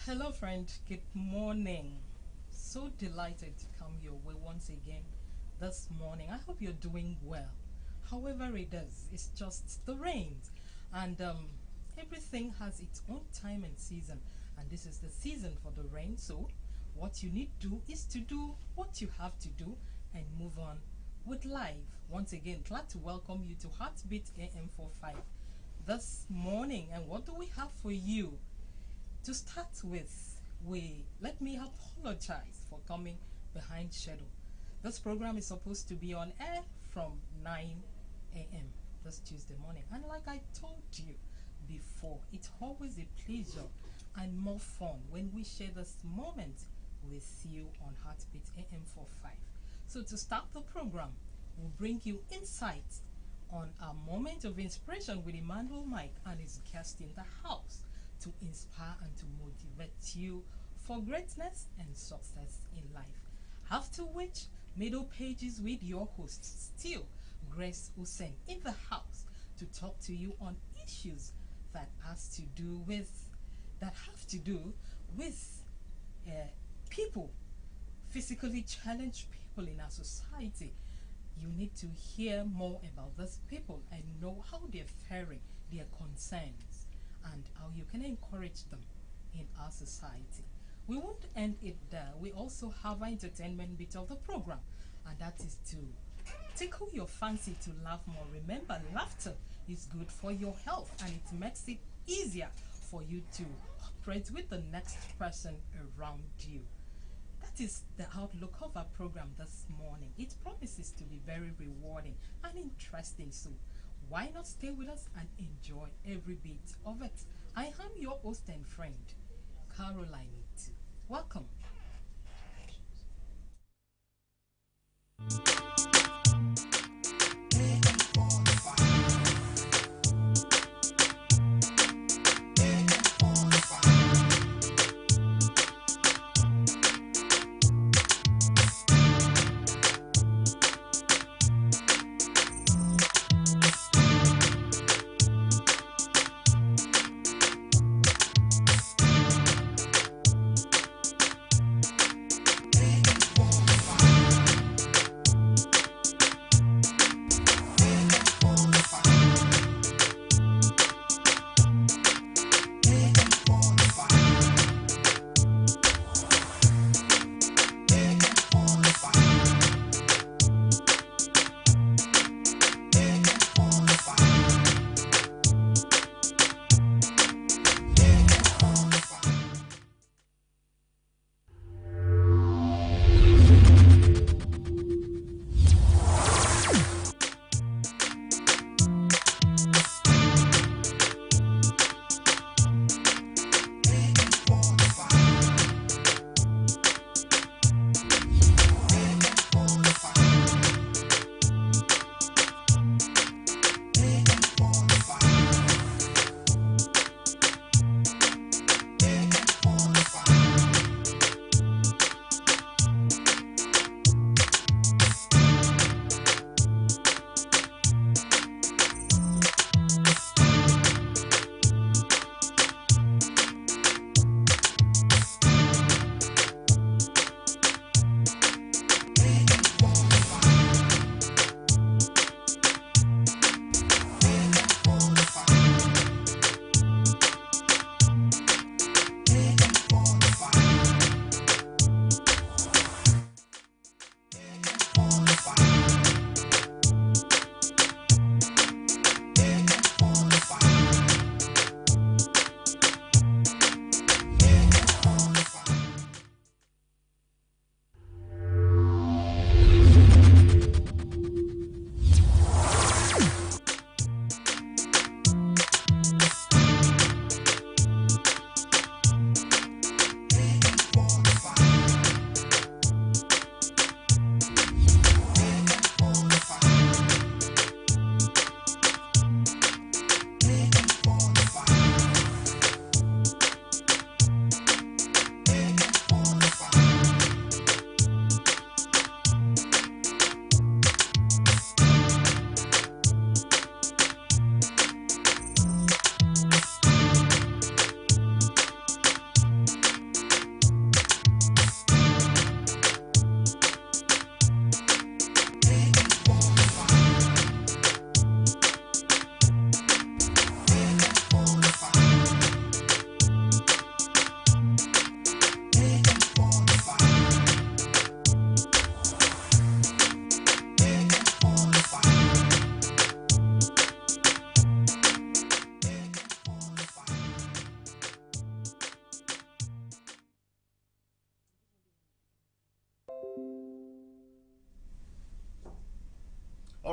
Hello, friend. Good morning. So delighted to come your way once again this morning. I hope you're doing well. However, it is, it's just the rains, and everything has its own time and season. And this is the season for the rain. So, what you need to do is to do what you have to do and move on with life. Once again, glad to welcome you to Heartbeat AM 45 this morning. And what do we have for you? To start with, we let me apologize for coming behind schedule. This program is supposed to be on air from 9 a.m. this Tuesday morning. And like I told you before, it's always a pleasure and more fun when we share this moment with you on Heartbeat AM 45. So to start the program, we'll bring you insights on our moment of inspiration with Emmanuel Mike and his guest in the house to inspire and to motivate you for greatness and success in life. After which, middle pages with your host, still Grace Hussein, in the house to talk to you on issues that has to do with that have to do with uh, people, physically challenged people in our society. You need to hear more about these people and know how they're faring, their concerns, and how you can encourage them in our society. We won't end it there. We also have an entertainment bit of the program, and that is to tickle your fancy to laugh more. Remember, laughter is good for your health and it makes it easier for you to operate with the next person around you. That is the outlook of our program this morning. It promises to be very rewarding and interesting. So, why not stay with us and enjoy every bit of it? I am your host and friend, Caroline Itu. Welcome.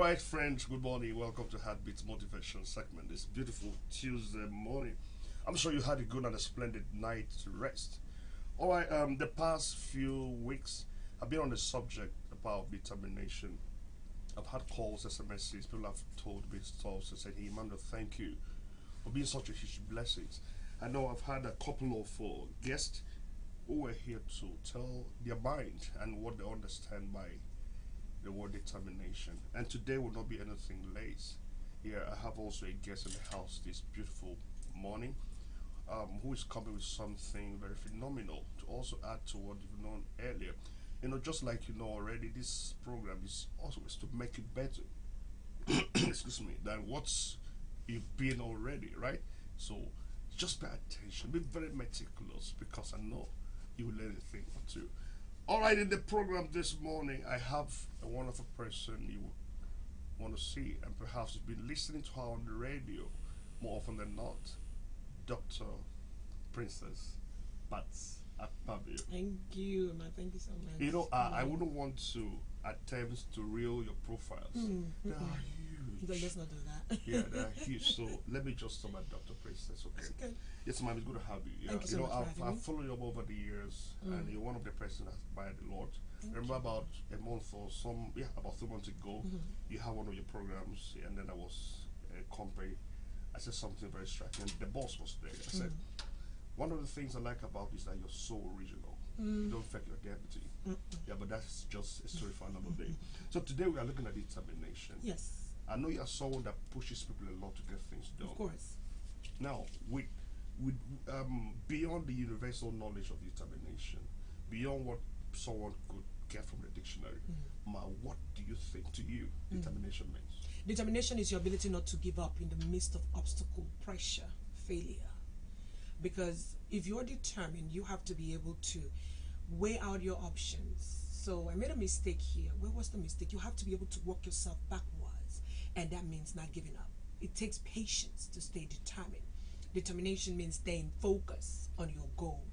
right, friends, good morning. Welcome to Heartbeats Motivation segment. This beautiful Tuesday morning. I'm sure you had a good and a splendid night to rest. All right, the past few weeks, I've been on the subject about determination. I've had calls, SMSs, people have told me stuff to say, hey, Emmanuel, thank you for being such a huge blessing. I know I've had a couple of guests who were here to tell their mind and what they understand by the word determination. And today will not be anything less. Here I have also a guest in the house this beautiful morning, who is coming with something very phenomenal to also add to what you've known earlier. Just like you know already, this program is always to make it better, excuse me, than what's you've been already, right? So just pay attention, be very meticulous because I know you will learn a thing or two. All right, in the program this morning, I have a wonderful person you want to see, and perhaps you've been listening to her on the radio more often than not, Dr. Princess Pats Akpabio. Thank you, man. Thank you so much. I wouldn't want to attempt to reel your profiles. They are huge. Let's not do that. Yeah, they're huge. So let me just start about Dr. Princess, okay? Okay. Yes, ma'am, it's good to have you. Yeah, Thank you so much for having I've me. followed you up over the years, and you're one of the persons that's by the Lord. Remember about a month or about 2 months ago, you had one of your programs, and then I was a company. I said something very striking. The boss was there. I said, one of the things I like about is that you're so original. You don't fake your deputy. Yeah, but that's just a story for another day. So today we are looking at determination. Yes, I know you're someone that pushes people a lot to get things done. of course. Now, with beyond the universal knowledge of determination, beyond what someone could get from the dictionary, Ma, what do you think to you determination means? Determination is your ability not to give up in the midst of obstacle, pressure, failure. Because if you're determined, you have to be able to weigh out your options. So I made a mistake here. Where was the mistake? You have to be able to walk yourself backwards, and that means not giving up. It takes patience to stay determined. Determination means staying focused on your goal,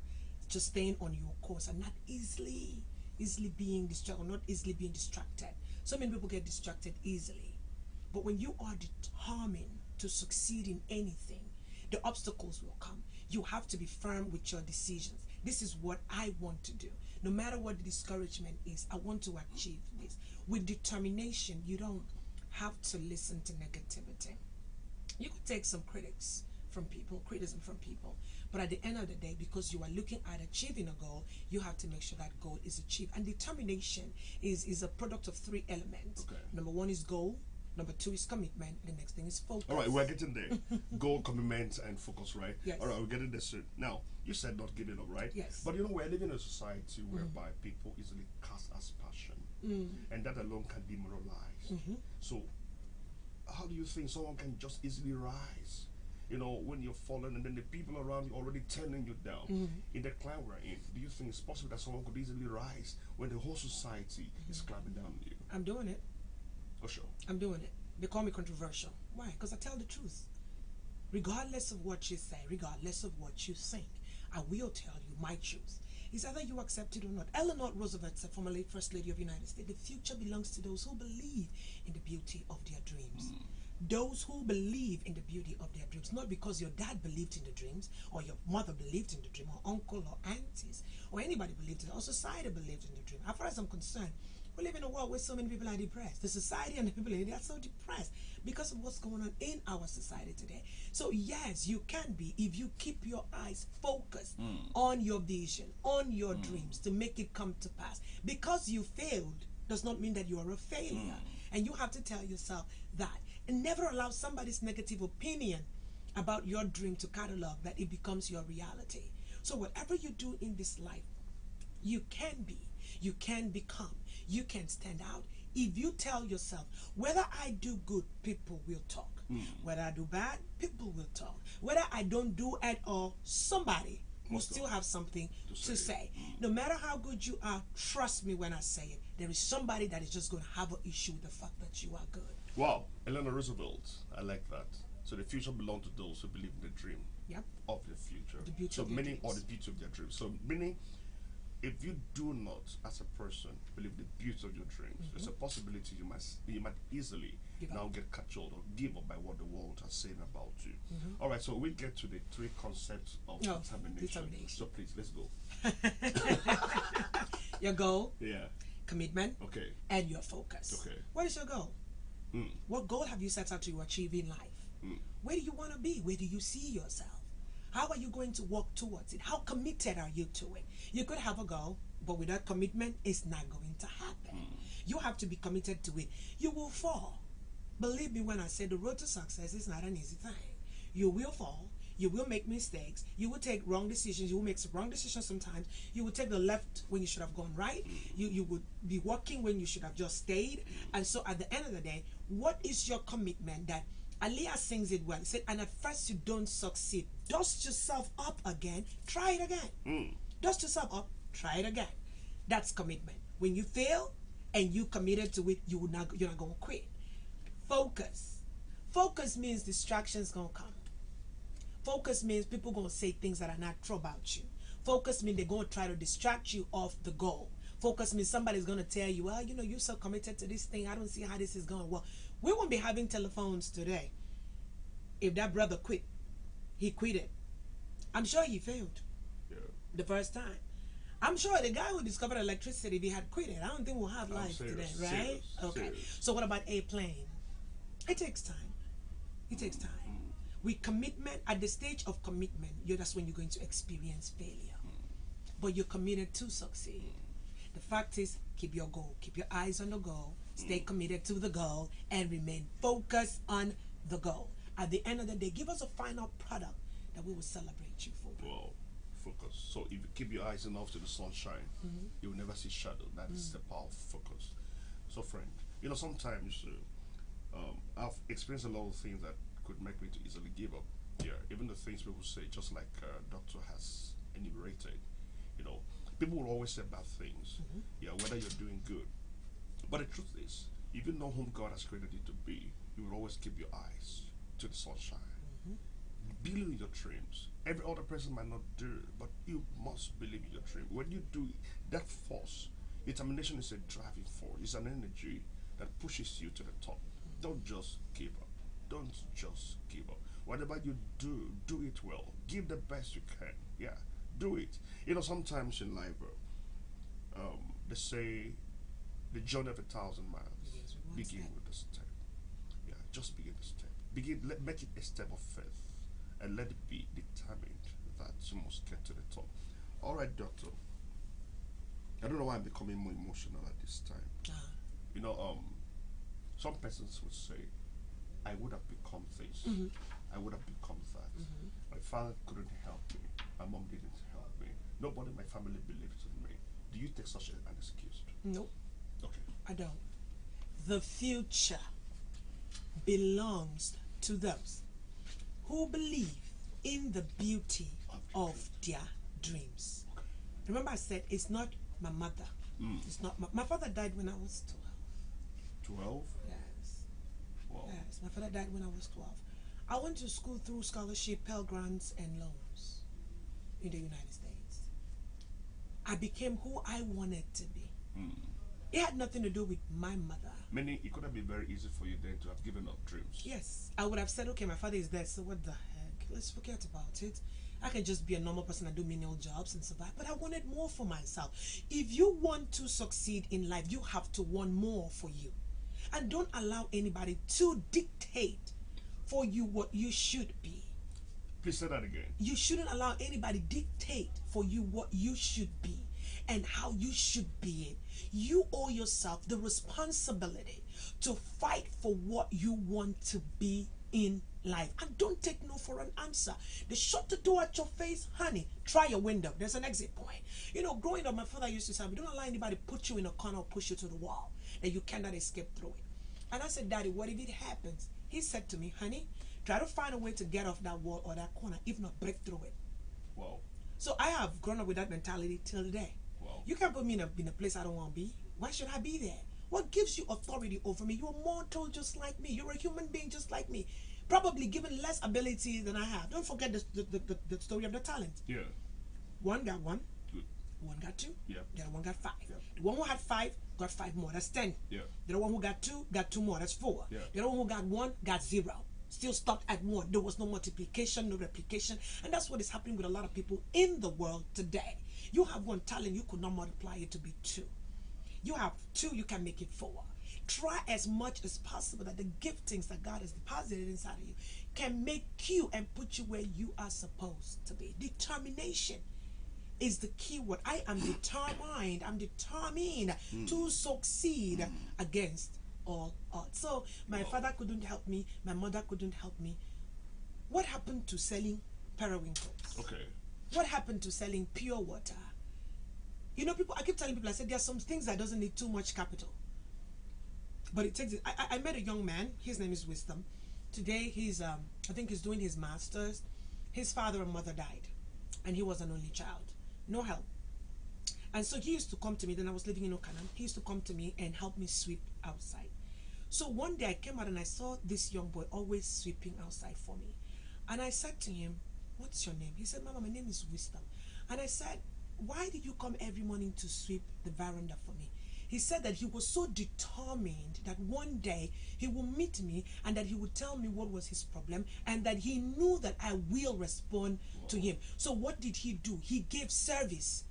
just staying on your course, and not easily being distracted, not easily being distracted. So many people get distracted easily. But when you are determined to succeed in anything, the obstacles will come. You have to be firm with your decisions. This is what I want to do. No matter what the discouragement is, I want to achieve this. With determination, you don't have to listen to negativity. You could take some criticism from people, but at the end of the day, because you are looking at achieving a goal, you have to make sure that goal is achieved. And determination is a product of three elements. Okay. Number one is goal. Number two is commitment. The next thing is focus. All right, we're getting there. Goal, commitment, and focus, right? Yes. All right, we're getting there soon. Now, you said not giving up, right? Yes. But we're living in a society whereby people easily cast aspersion, and that alone can demoralize. So, how do you think someone can just easily rise? When you're falling, and then the people around you already turning you down. In the climb we're in, do you think it's possible that someone could easily rise when the whole society is climbing down on you? I'm doing it. Oh, sure. I'm doing it. They call me controversial. Why? Because I tell the truth. Regardless of what you say, regardless of what you think, I will tell you my truth. It's either you accept it or not. Eleanor Roosevelt said, former First Lady of the United States, the future belongs to those who believe in the beauty of their dreams. Those who believe in the beauty of their dreams, not because your dad believed in the dreams, or your mother believed in the dream, or uncle or aunties, or anybody believed in it, or society believed in the dream. As far as I'm concerned, we live in a world where so many people are depressed. The society and the people in it are so depressed because of what's going on in our society today. So yes, you can be, if you keep your eyes focused on your vision, on your dreams, to make it come to pass. Because you failed does not mean that you are a failure. And you have to tell yourself that. And never allow somebody's negative opinion about your dream to catalog that it becomes your reality. So whatever you do in this life, you can be, you can become, you can stand out. If you tell yourself, whether I do good, people will talk. Whether I do bad, people will talk. Whether I don't do at all, somebody will still have something to say. No matter how good you are, trust me when I say it, there is somebody that is just going to have an issue with the fact that you are good. Wow, Eleanor Roosevelt, I like that. So the future belongs to those who believe in the dream Yep. of the future. The beauty so of their meaning, or dreams. the beauty of their dreams. So meaning, if you do not, as a person, believe the beauty of your dreams, there's a possibility you might easily Give now up. get cajoled or give up by what the world has said about you. All right, so we get to the three concepts of Oh, determination. determination. So please, let's go. Your goal, Yeah. commitment, Okay. and your focus. Okay. What is your goal? Mm. What goal have you set out to achieve in life? Mm. Where do you want to be? Where do you see yourself? How are you going to walk towards it? How committed are you to it? You could have a goal, but without commitment, it's not going to happen. You have to be committed to it. You will fall. Believe me when I say the road to success is not an easy thing. You will fall. You will make mistakes. You will take wrong decisions. You will make some wrong decisions sometimes. You will take the left when you should have gone right. You would be walking when you should have just stayed. And so at the end of the day, what is your commitment? That Aliyah sings it well. He said, and at first you don't succeed. Dust yourself up again. Try it again. Dust yourself up. Try it again. That's commitment. When you fail and you committed to it, you're not going to quit. Focus. Focus means distractions going to come. Focus means people going to say things that are not true about you. Focus means they're going to try to distract you off the goal. Focus means somebody's going to tell you, well, you're so committed to this thing. I don't see how this is going. Well, we won't be having telephones today if that brother quit. He quitted. I'm sure he failed Yeah. the first time. I'm sure the guy who discovered electricity, if he had quitted, I don't think we'll have life serious, today, right? serious, Okay. serious. So what about a plane? It takes time. It takes time. With commitment, at the stage of commitment, that's when you're going to experience failure. But you're committed to succeed. The fact is, keep your goal. Keep your eyes on the goal. Stay committed to the goal and remain focused on the goal. At the end of the day, give us a final product that we will celebrate you for. Well, focus. So if you keep your eyes enough to the sunshine, you will never see shadow. That is the power of focus. So, friend, sometimes I've experienced a lot of things that could make me to easily give up. Yeah, even the things people say, just like Doctor has enumerated. People will always say bad things. Yeah, whether you're doing good. But the truth is, if you know whom God has created you to be, you will always keep your eyes to the sunshine. Believe in your dreams. Every other person might not do it, but you must believe in your dream. When you do it, that force, determination is a driving force. It's an energy that pushes you to the top. Don't just give up. Don't just give up. Whatever you do, do it well. Give the best you can. Yeah, do it. Sometimes in life, they say the journey of 1,000 miles Begins with one begin step. with a step. Yeah, just begin the step. Make it a step of faith, and let it be determined that you must get to the top. All right, Doctor. I don't know why I'm becoming more emotional at this time. Some persons would say, I would have become this. I would have become that. My father couldn't help me. My mom didn't help me. Nobody in my family believed in me. Do you take such an excuse? Nope, Okay. I don't. The future belongs to those who believe in the beauty of their dreams. Remember I said it's not my mother. It's not my father died when I was 12. 12? Yes. Wow. Yes, my father died when I was 12. I went to school through scholarship, Pell Grants, and loans in the United States. I became who I wanted to be. It had nothing to do with my mother. Meaning it could have been very easy for you then to have given up dreams. Yes, I would have said, okay, my father is dead, so what the heck? Let's forget about it. I can just be a normal person and do menial jobs and survive. But I wanted more for myself. If you want to succeed in life, you have to want more for you. And don't allow anybody to dictate for you what you should be. Please say that again. You shouldn't allow anybody dictate for you what you should be and how you should be it. You owe yourself the responsibility to fight for what you want to be in life. And don't take no for an answer. They shut the door at your face, honey. Try your window. There's an exit point. Growing up, my father used to say, don't allow anybody put you in a corner or push you to the wall that you cannot escape through it. And I said, Daddy, what if it happens? He said to me, honey, try to find a way to get off that wall or that corner, if not break through it. Wow. So I have grown up with that mentality till today. Wow. You can't put me in a place I don't want to be. Why should I be there? What gives you authority over me? You're mortal just like me. You're a human being just like me. Probably given less ability than I have. Don't forget the story of the talent. Yeah. One got one, Good. one got 2, Yeah. the other one got 5. Yeah. The one who had 5 got 5 more. That's 10. Yeah. The other one who got 2 got 2 more. That's 4. Yeah. The other one who got 1 got 0. Still stopped at 1. There was no multiplication, no replication. And that's what is happening with a lot of people in the world today. You have 1 talent, you could not multiply it to be 2. You have 2, you can make it 4. Try as much as possible that the giftings that God has deposited inside of you can make you and put you where you are supposed to be. Determination is the key word. I am determined. I'm determined to succeed against all odds. So my father couldn't help me. My mother couldn't help me. What happened to selling periwinkles? Okay. What happened to selling pure water? You know, people, I keep telling people, I said, there are some things that doesn't need too much capital. But it takes it. I met a young man. His name is Wisdom. Today, he's, I think he's doing his master's. His father and mother died. And he was an only child. No help. And so he used to come to me. Then I was living in Okanam. He used to come to me and help me sweep outside. So one day I came out and I saw this young boy always sweeping outside for me. And I said to him, "What's your name?" He said, "Mama, my name is Wisdom." And I said, "Why did you come every morning to sweep the veranda for me?" He said that he was so determined that one day he will meet me and that he would tell me what was his problem and that he knew that I will respond to him. So what did he do? He gave service.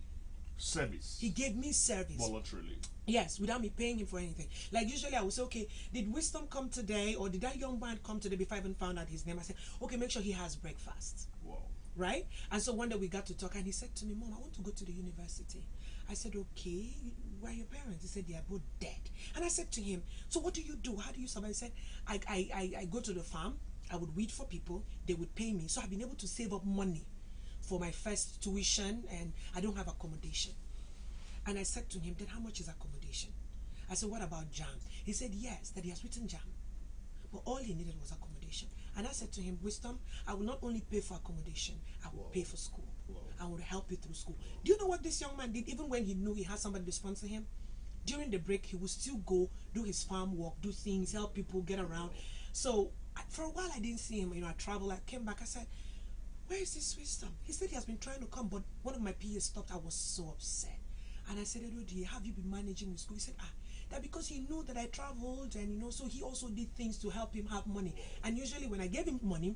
Service. He gave me service. Voluntarily. Yes, without me paying him for anything. Like usually I would say, okay, did Wisdom come today or did that young man come today before I even found out his name? I said, okay, make sure he has breakfast. Wow. Right? And so one day we got to talk and he said to me, "Mom, I want to go to the university." I said, "Okay, where are your parents?" He said, "They are both dead." And I said to him, "So what do you do? How do you survive?" He said, I go to the farm, I would weed for people, they would pay me. So I've been able to save up money for my first tuition and I don't have accommodation. And I said to him, "Then how much is accommodation?" I said, "What about jam?" He said, yes, that he has written jam. But all he needed was accommodation. And I said to him, "Wisdom, I will not only pay for accommodation, I will pay for school. I will help you through school." Do you know what this young man did? Even when he knew he had somebody to sponsor him, during the break, he would still go do his farm work, do things, help people get around. So for a while, I didn't see him. You know, I traveled, I came back, I said, "Where is this Wisdom?" He said he has been trying to come, but one of my PAs stopped. I was so upset. And I said, "Edodi, have you been managing with school?" He said, that because he knew that I traveled and, you know, so he also did things to help him have money. And usually when I gave him money,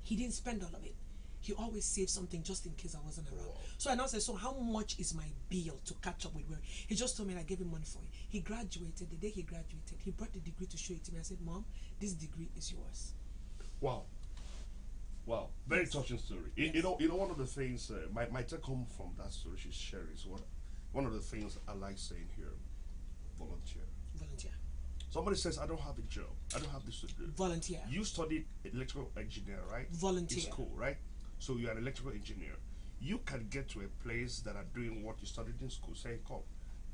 he didn't spend all of it. He always saved something just in case I wasn't around. So I now said, "So how much is my bill to catch up with where?" He just told me and I gave him money for it. He graduated. The day he graduated, he brought the degree to show it to me. I said, "Mom, this degree is yours." Wow. Wow. Very touching story. You know, one of the things, my take home from that story she's sharing is one of the things I like saying here, volunteer. Volunteer. Somebody says, "I don't have a job. I don't have this to do." Volunteer. You studied electrical engineer, right? Volunteer. In school, right? So you're an electrical engineer. You can get to a place that are doing what you studied in school, saying, "Come,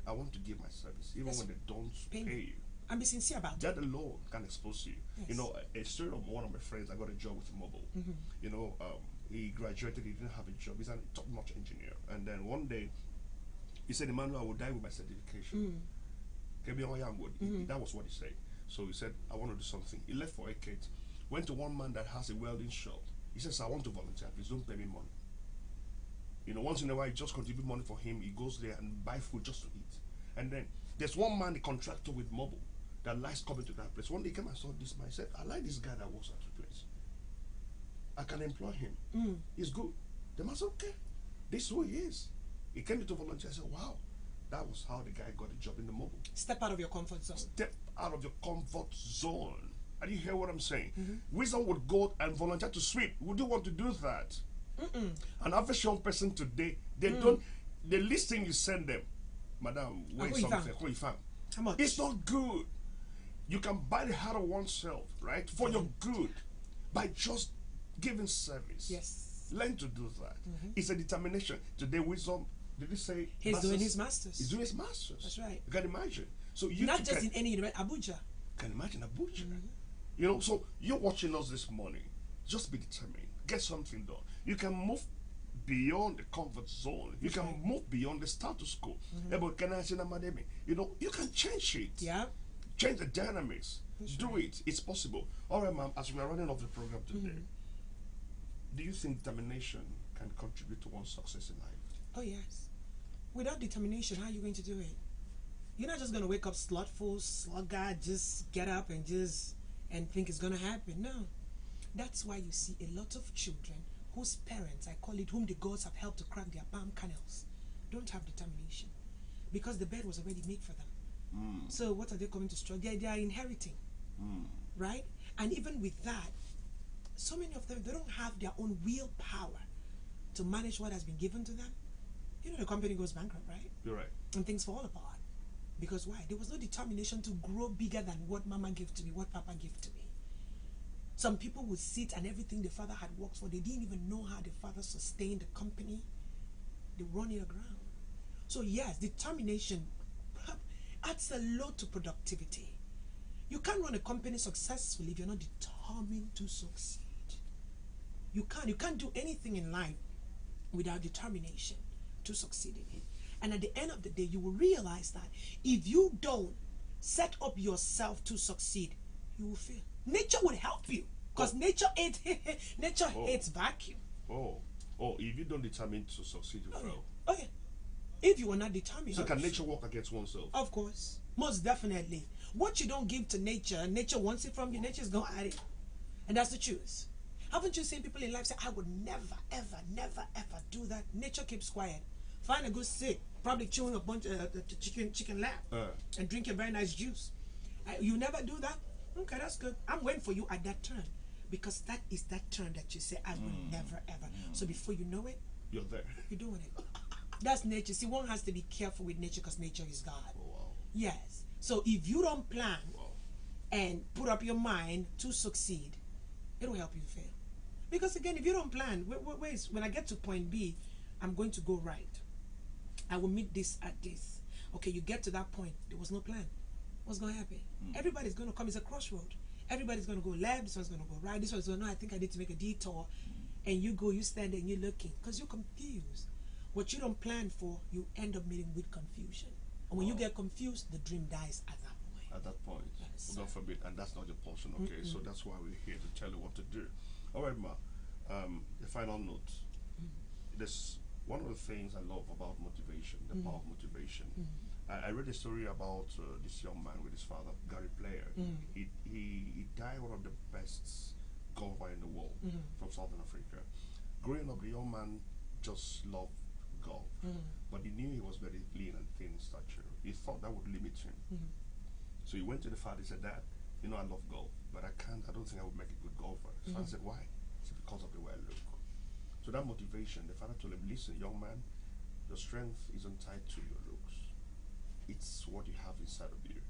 I want to give my service," even Yes. when they don't Pay pay me. you. And be sincere about it. That alone can expose you. Yes. You know, a story of one of my friends, I got a job with Mobile. You know, he graduated, he didn't have a job. He's a top-notch engineer. And then one day, he said, "Emmanuel, I will die with my certification." That was what he said. So he said, "I want to do something." He left for Ekate, went to one man that has a welding shop. He says, "I want to volunteer, please don't pay me money." You know, once in a while, he just contribute money for him. He goes there and buy food just to eat. And then there's one man, the contractor with Mobile, that likes coming to that place. One day he came and saw this man. He said, "I like this guy that works at the place. I can employ him. He's good." The man said, "Okay, this is who he is." He came to volunteer. I said, "Wow." That was how the guy got a job in the Mobile. Step out of your comfort zone. Step out of your comfort zone. And you hear what I'm saying? Wisdom would go and volunteer to sweep. Would you want to do that? An average young person today, they don't, the least thing you send them, "Madam, where is something? Who you found?" How much? It's not good. You can buy the heart of oneself, right? For your good. By just giving service. Yes. Learn to do that. It's a determination. Today, Wisdom, did he say He's doing his master's. He's doing his master's. That's right. You can imagine. So you Not too just can, in any university, Abuja. can imagine Abuja. You know, so you're watching us this morning. Just be determined. Get something done. You can move beyond the comfort zone. You can move beyond the status quo. But can I say, you know, you can change it. Yeah. Change the dynamics. Do it. It's possible. All right, ma'am, as we are running off the program today, do you think determination can contribute to one's success in life? Oh, yes. Without determination, how are you going to do it? You're not just going to wake up slothful, sluggard, just get up and think it's going to happen. No. That's why you see a lot of children whose parents, I call it, whom the gods have helped to crack their palm kernels, don't have determination because the bed was already made for them. So what are they coming to struggle? They are inheriting, right? And even with that, so many of them, they don't have their own willpower to manage what has been given to them. You know, the company goes bankrupt, right? You're right. And things fall apart. Because why? There was no determination to grow bigger than what mama gave to me, what papa gave to me. Some people would sit and everything the father had worked for, they didn't even know how the father sustained the company. They run it aground. So yes, determination adds a lot to productivity. You can't run a company successfully if you're not determined to succeed. You can't do anything in life without determination to succeed in it. And at the end of the day, you will realize that if you don't set up yourself to succeed, you will fail. Nature would help you because nature hates vacuum. If you don't determine to succeed, you fail. Okay. If you are not determined. So can nature work against oneself? Of course. Most definitely. What you don't give to nature, nature wants it from you, nature's going to add it. And that's the truth. Haven't you seen people in life say, I would never, ever, never, ever do that? Nature keeps quiet. Find a good steak, probably chewing a bunch of chicken lap and drink a very nice juice. You never do that? Okay, that's good. I'm waiting for you at that turn because that is that turn that you say, I will never, ever. So before you know it, you're there. You're doing it. That's nature. See, one has to be careful with nature because nature is God. Oh, wow. Yes. So if you don't plan and put up your mind to succeed, it'll help you fail. Because again, if you don't plan, when I get to point B, I'm going to go right. I will meet this at this. Okay, you get to that point, there was no plan. What's going to happen? Everybody's going to come. It's a crossroad. Everybody's going to go left. This one's going to go right. This one's going to, no, I think I need to make a detour. And you go, you stand there and you're looking because you're confused. What you don't plan for, you end up meeting with confusion. And when you get confused, the dream dies at that point. At that point. Yes, God forbid. And that's not your portion, okay? So that's why we're here to tell you what to do. All right, Ma. The final note. There's one of the things I love about motivation, the power of motivation. I read a story about this young man with his father, Gary Player. He died one of the best golfer in the world from Southern Africa. Growing up, the young man just loved golf, but he knew he was very lean and thin in stature. He thought that would limit him. So he went to the father. He said, Dad, you know I love golf, but I don't think I would make a good golfer. His father said, why? He said, because of the way I look. So that motivation, the father told him, listen, young man, your strength isn't tied to your looks. It's what you have inside of you.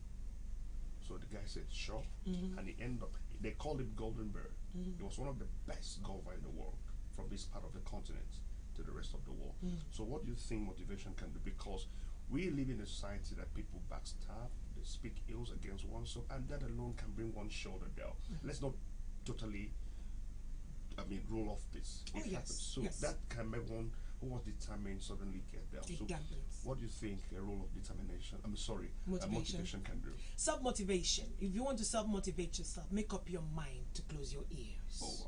So the guy said, sure. And he ended up, they called him Golden Bird. He was one of the best golfer in the world from this part of the continent to the rest of the world. So what do you think motivation can do? Because we live in a society that people backstab, they speak ills against oneself, and that alone can bring one shoulder down. Let's not totally roll off this. It happens. So that can make one who was determined suddenly get down. So what do you think a role of determination, motivation can do? Self-motivation. If you want to self-motivate yourself, make up your mind to close your ears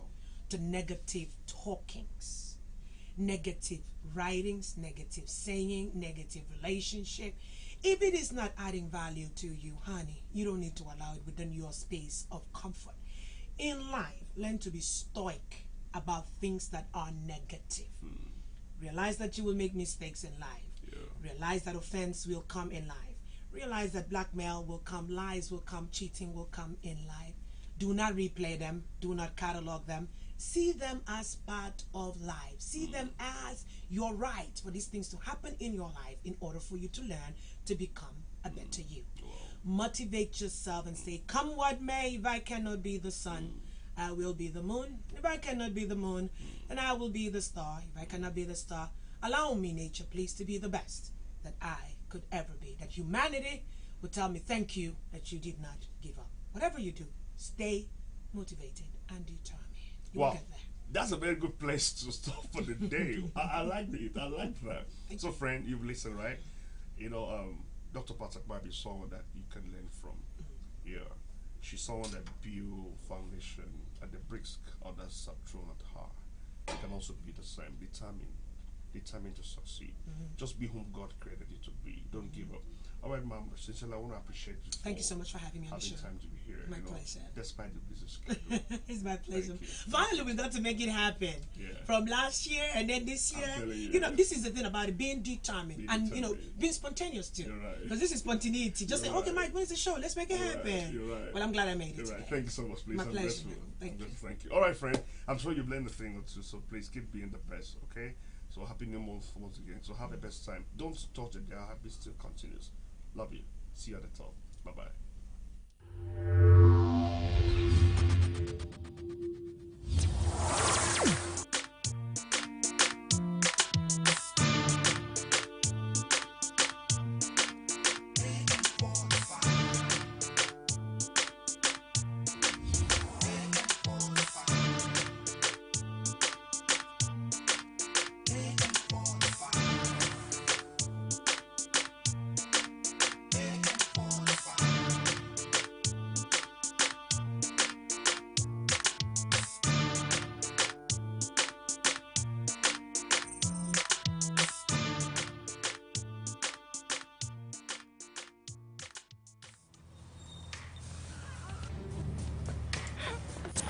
to negative talkings, negative writings, negative saying, negative relationship. If it is not adding value to you, honey, you don't need to allow it within your space of comfort. In life, learn to be stoic about things that are negative. Realize that you will make mistakes in life. Realize that offense will come in life. Realize that blackmail will come, lies will come, cheating will come in life. Do not replay them. Do not catalog them. See them as part of life. See them as your right for these things to happen in your life in order for you to learn to become a better you. Motivate yourself and say, come what may, if I cannot be the sun, I will be the moon. If I cannot be the moon, then I will be the star. If I cannot be the star, allow me, nature, please, to be the best that I could ever be. That humanity would tell me, thank you, that you did not give up. Whatever you do, stay motivated and determined. You will get there. That's a very good place to stop for the day. I like it. I like that. So, friend, you've listened, right? You know, Dr. Patrick might be someone that you can learn from. Yeah. She's someone that built foundation at the bricks others have thrown at her. You can also be the same. Determined. determined to succeed. Just be whom God created you to be. Don't give up. All right, Mom. Sincerely, I want to appreciate you. Thank you so much for having me on the show. Having time to be here. My pleasure. Despite the busy schedule. It's my pleasure. Thank you. Finally, we got to make it happen. Yeah. From last year and then this year. You know, this is the thing about it, being determined and you know, being spontaneous too. You're right. Because this is spontaneity. Just say, okay, Mike, when's the show? Let's make it happen. You're right. Well, I'm glad I made it. You're right. Today. Thank you so much, please. My I'm pleasure. grateful. Thank you. Thank you. All right, friend. I'm sure you've learned a thing or two, so please keep being the best, okay? So happy new month once again. So have the best time. Don't touch it. Your happy still continues. Love you. See you at the top. Bye-bye.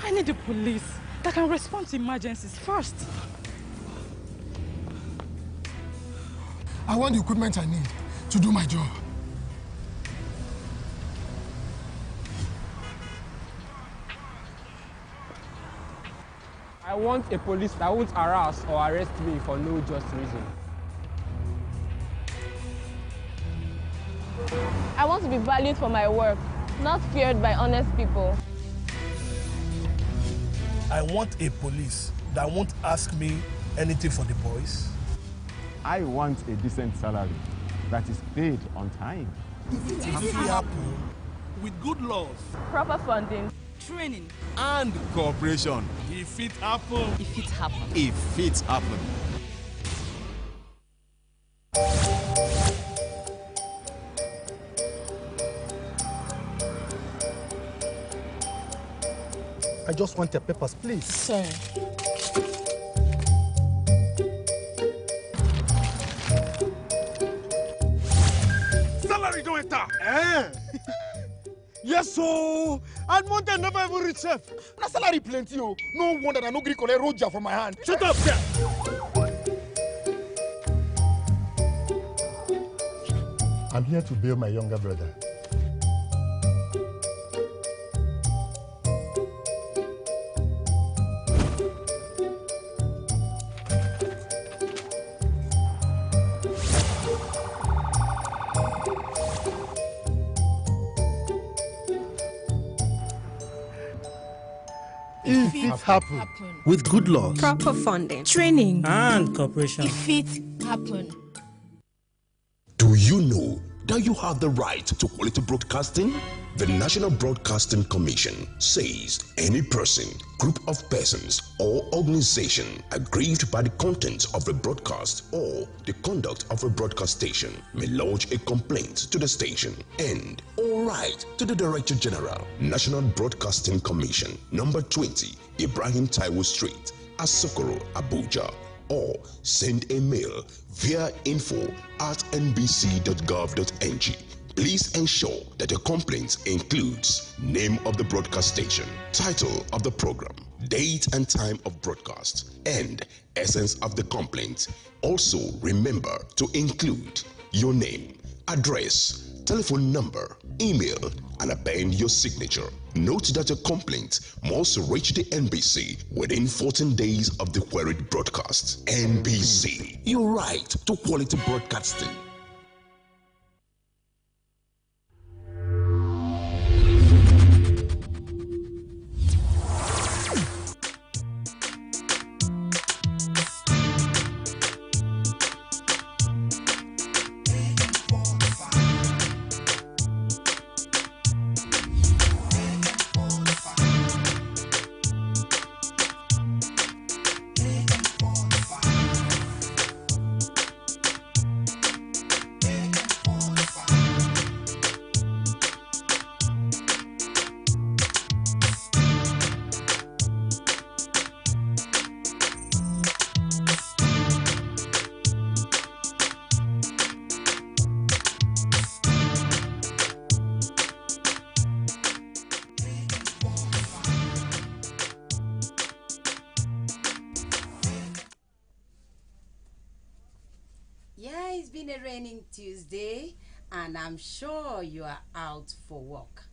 I need the police that can respond to emergencies first. I want the equipment I need to do my job. I want a police that won't harass or arrest me for no just reason. I want to be valued for my work, not feared by honest people. I want a police that won't ask me anything for the boys. I want a decent salary that is paid on time. If it happen, with good laws, Proper funding. Training. and cooperation. If it happen, If it happens. if it happen. I just want the papers, please. Sorry. Salary don't enter. Yes, so and month never even reach safe. My salary plenty, oh. No wonder I no gree collect roja from my hand. Shut up, there. I'm here to bail my younger brother. If it happen. With good laws Proper funding. Training. and cooperation. If it happen. Do you know that you have the right to quality broadcasting? The National Broadcasting Commission says any person, group of persons, or organization aggrieved by the content of a broadcast or the conduct of a broadcast station may lodge a complaint to the station and all right to the Director General, National Broadcasting Commission, number 20, Ibrahim Taiwo Street, Asokoro, Abuja, or send a mail via info@nbc.gov.ng. Please ensure that your complaint includes name of the broadcast station, title of the program, date and time of broadcast, and essence of the complaint. Also, remember to include your name, address, telephone number, email, and append your signature. Note that your complaint must reach the NBC within 14 days of the queried broadcast. NBC, your right to quality broadcasting. been a raining Tuesday, and I'm sure you are out for work.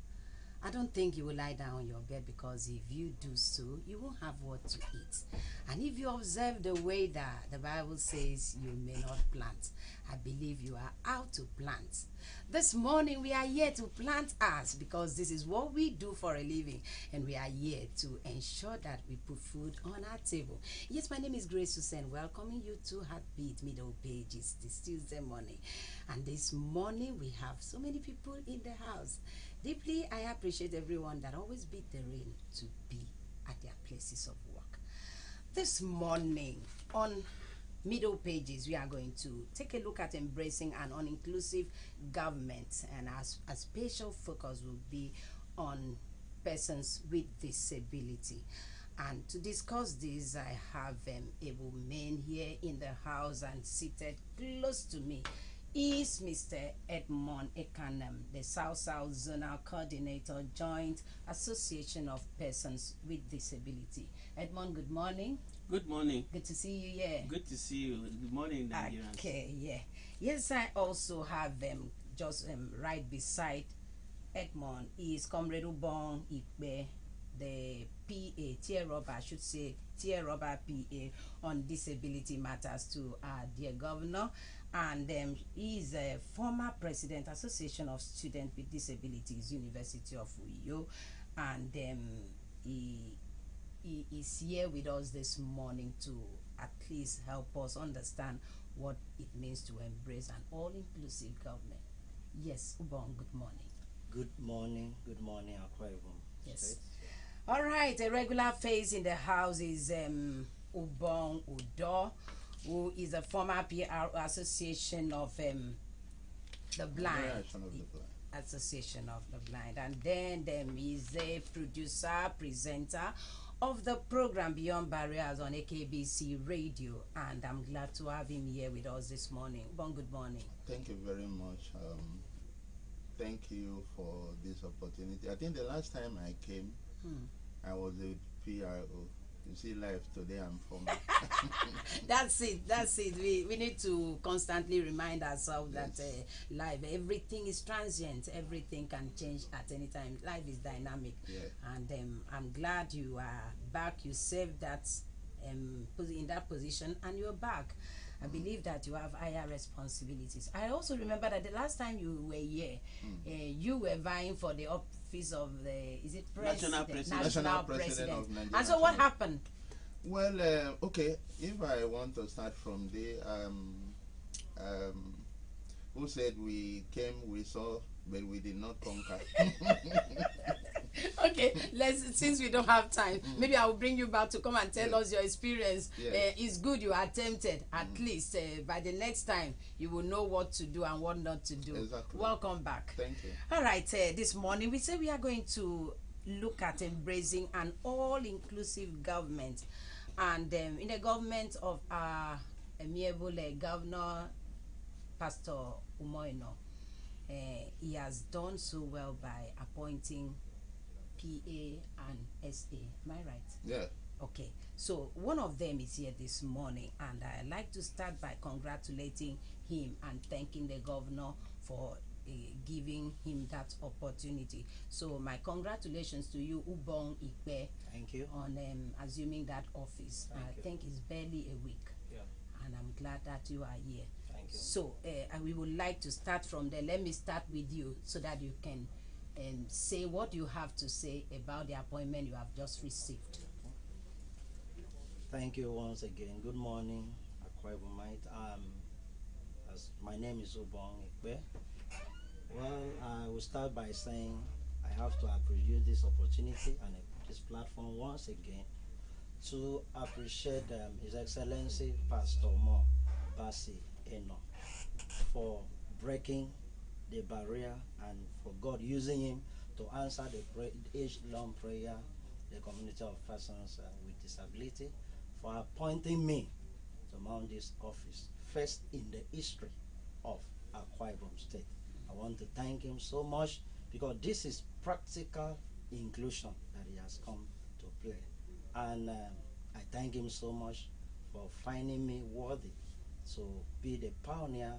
I don't think you will lie down on your bed, because if you do so, you won't have what to eat. And if you observe the way that the Bible says you may not plant, I believe you are out to plant. This morning we are here to plant us, because this is what we do for a living, and we are here to ensure that we put food on our table. Yes, my name is Grace Susan, welcoming you to Heartbeat Middle Pages this Tuesday morning. And this morning we have so many people in the house. Deeply, I appreciate everyone that always beat the rain to be at their places of work. This morning on Middle Pages, we are going to take a look at embracing an inclusive government, and our special focus will be on persons with disability. And to discuss this, I have able men here in the house, and seated close to me is Mr. Edmond Ekanam, the South-South Zonal Coordinator, Joint Association of Persons with Disability. Edmond, good morning. Good morning. Good to see you, yeah. Good to see you. Good morning, Nigerians. Okay, yeah. Yes, I also have just right beside Edmond is Comrade Ubong Ikbe, the PA, Tier Rubber, I should say, Tier Rubber PA on disability matters to our dear governor. And he is a former president, Association of Students with Disabilities, University of Uyo. And he is here with us this morning to at least help us understand what it means to embrace an all-inclusive government. Yes, Ubong, good morning. Good morning, Akwa Ibom. Yes. All right, a regular face in the house is Ubong Udo, who is a former PR Association of the Blind. Association of the Blind. And then is a producer, presenter of the program Beyond Barriers on AKBC Radio. And I'm glad to have him here with us this morning. Good morning. Thank you very much. Thank you for this opportunity. I think the last time I came, I was a PRO. You see, life today I'm from. That's it. We need to constantly remind ourselves that life, everything is transient. Everything can change at any time. Life is dynamic. Yeah. And I'm glad you are back. You saved that in that position, and you're back. I believe that you have higher responsibilities. I also remember that the last time you were here, you were vying for the office of the, is it National President of Nigeria. And so what happened? Well, okay, if I want to start from the, who said we came, we saw, but we did not conquer. Okay, since we don't have time, maybe I will bring you back to come and tell us your experience. It's good you attempted. At least by the next time you will know what to do and what not to do. Exactly. Welcome back. Thank you. All right, this morning we say we are going to look at embracing an all-inclusive government, and in the government of our amiable Governor Pastor Umoino. He has done so well by appointing PA and SA. Am I right? Yeah. Okay. So one of them is here this morning, and I'd like to start by congratulating him and thanking the governor for giving him that opportunity. So my congratulations to you, Ubong Ikpe. Thank you. On assuming that office. I think it's barely a week. Yeah. And I'm glad that you are here. Thank you. So and we would like to start from there. Let me start with you so that you can say what you have to say about the appointment you have just received. Thank you once again. Good morning, Akwa Ibomite. As my name is Ubong Ikpe. Well, I will start by saying I have to appreciate this opportunity and this platform once again to appreciate His Excellency Pastor Mo Basi Eno for breaking the barrier and for God using him to answer the age-long prayer, the community of persons with disability, for appointing me to mount this office, first in the history of Akwa Ibom State. I want to thank him so much, because this is practical inclusion that he has come to play. And I thank him so much for finding me worthy to be the pioneer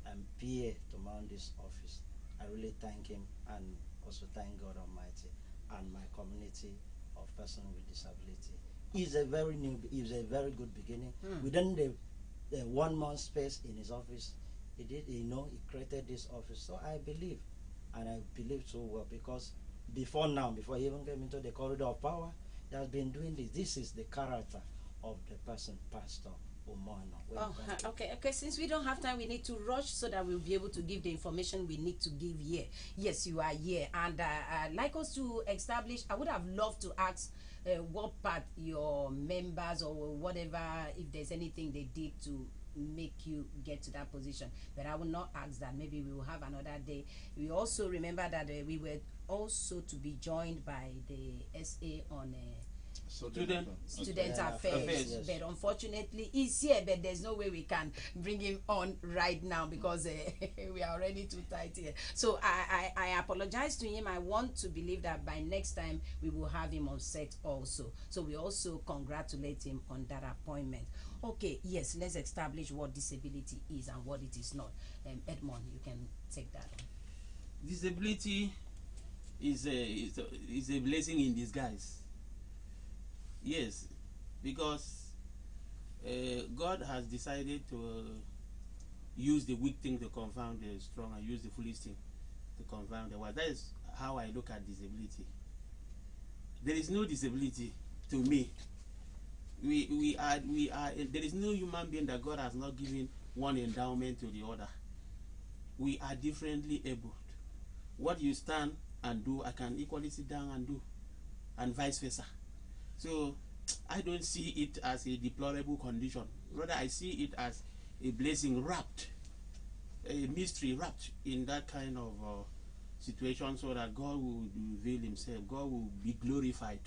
PA to mount this office. I really thank him and also thank God Almighty and my community of persons with disability. It's a very good beginning. Within the 1 month space in his office, he did, he created this office. So I believe, and I believe so well, because before he even came into the corridor of power, he has been doing this. This is the character of the person, Pastor Umono. Okay. Since we don't have time, we need to rush so that we'll be able to give the information we need to give here. Yes, you are here, and I'd like us to establish. I would have loved to ask what part your members or whatever, if there's anything they did to make you get to that position, but I will not ask that. Maybe we will have another day. We also remember that we were also to be joined by the SA on student affairs, yes. But unfortunately he's here, but there's no way we can bring him on right now because we are already too tight here. So I apologize to him. I want to believe that by next time we will have him on set also. So we also congratulate him on that appointment. Okay, yes, let's establish what disability is and what it is not. Edmond, you can take that on. Disability is a blessing in disguise. Yes, because God has decided to use the weak thing to confound the strong and use the foolish thing to confound the wise. That is how I look at disability. There is no disability to me. We are there is no human being that God has not given one endowment to the other. We are differently abled. What you stand and do, I can equally sit down and do, and vice versa. So I don't see it as a deplorable condition. Rather, I see it as a blessing wrapped, a mystery wrapped in that kind of situation, so that God will reveal himself, God will be glorified.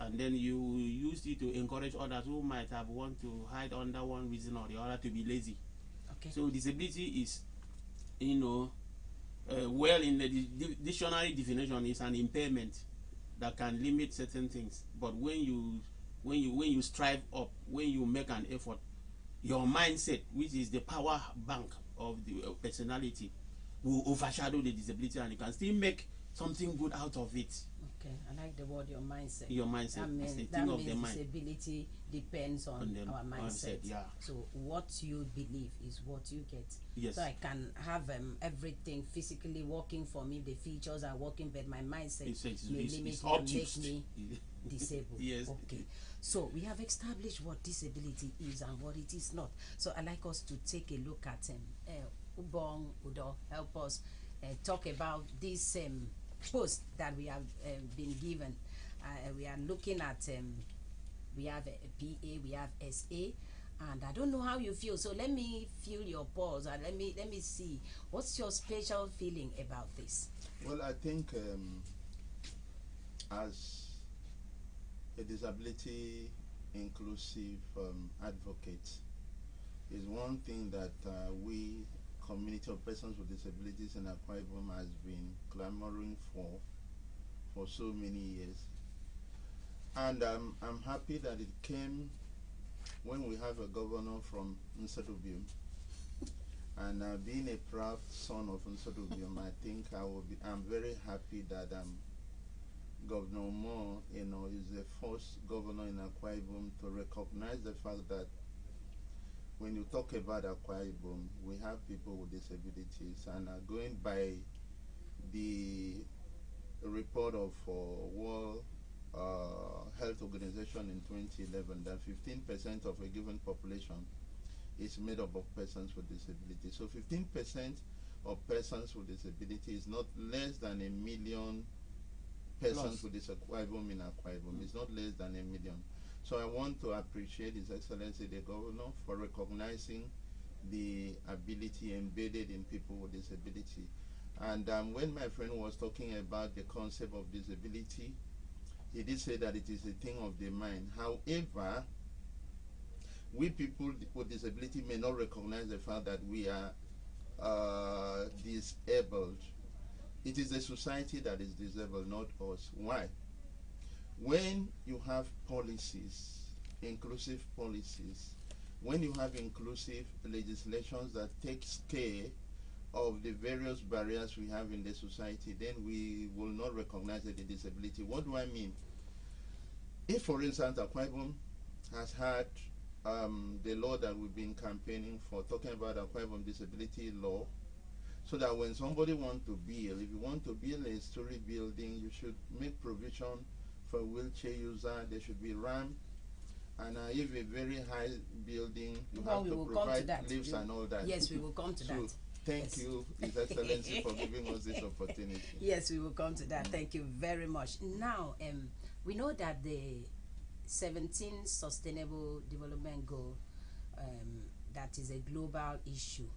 And then you use it to encourage others who might have want to hide under one reason or the other to be lazy. Okay. So disability is, well, in the dictionary definition, is an impairment that can limit certain things. But when you strive up, when you make an effort, your mindset, which is the power bank of the personality, will overshadow the disability, and you can still make something good out of it. Okay, I like the word your mindset. Your mindset. That means disability depends on our mindset. Yeah. So what you believe is what you get. Yes. So I can have everything physically working for me, the features are working, but my mindset may limit me and make me disabled. Yes. Okay. So we have established what disability is and what it is not. So I'd like us to take a look at Ubong Udo, help us talk about this post that we have been given. We are looking at we have a PA, we have SA, and I don't know how you feel, so let me feel your pulse and let me see what's your special feeling about this. Well, I think as a disability inclusive advocate, is one thing that we community of persons with disabilities in Akwa Ibom has been clamoring for so many years. And I'm happy that it came when we have a governor from Nsodubium. And being a proud son of Nsodubium, I think I'm very happy that Governor Mo, is the first governor in Akwa Ibom to recognize the fact that when you talk about Akwa Ibom, we have people with disabilities, and going by the report of World Health Organization in 2011, that 15% of a given population is made up of persons with disabilities. So 15% of persons with disability is not less than 1 million persons with disability in Akwa Ibom. It's not less than 1 million. So I want to appreciate His Excellency the Governor for recognizing the ability embedded in people with disability. And when my friend was talking about the concept of disability, he did say that it is a thing of the mind. However, we people with disability may not recognize the fact that we are disabled. It is the society that is disabled, not us. Why? When you have policies, inclusive policies, when you have inclusive legislations that takes care of the various barriers we have in the society, then we will not recognize the disability. What do I mean? If, for instance, Akwa Ibom has had the law that we've been campaigning for, talking about Akwa Ibom disability law, so that when somebody wants to build, if you want to build a story building, you should make provision for a wheelchair user. There should be ramp, and if a very high building, you have to provide lifts and all that. Yes, we will come to that. Thank you, His Excellency, for giving us this opportunity. Yes, we will come to that. Thank you very much. Now, we know that the 17 Sustainable Development Goal, that is a global issue,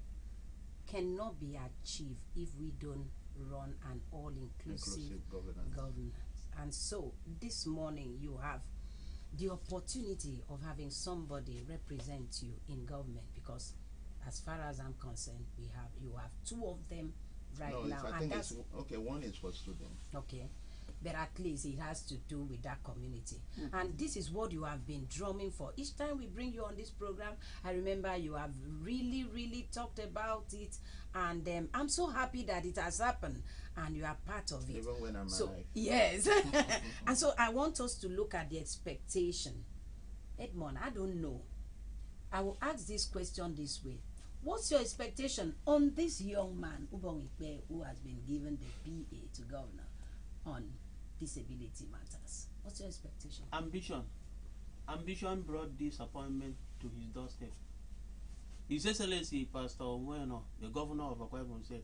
cannot be achieved if we don't run an all-inclusive governance. And so, this morning, you have the opportunity of having somebody represent you in government, because as far as I'm concerned, you have two of them right now. I think it's okay. One is for students. Okay, but at least it has to do with that community. And this is what you have been drumming for. Each time we bring you on this program, I remember you have really talked about it, and I'm so happy that it has happened and you are part of it. Even when I'm alive. Yes. And so I want us to look at the expectation. Edmond, I don't know. I will ask this question this way. What's your expectation on this young man, Ubong Ikpe, who has been given the PA to governor on disability matters? What's your expectation? Ambition. Ambition brought this appointment to his doorstep. His Excellency Pastor Nweno, the governor of Akwa Ibom, said,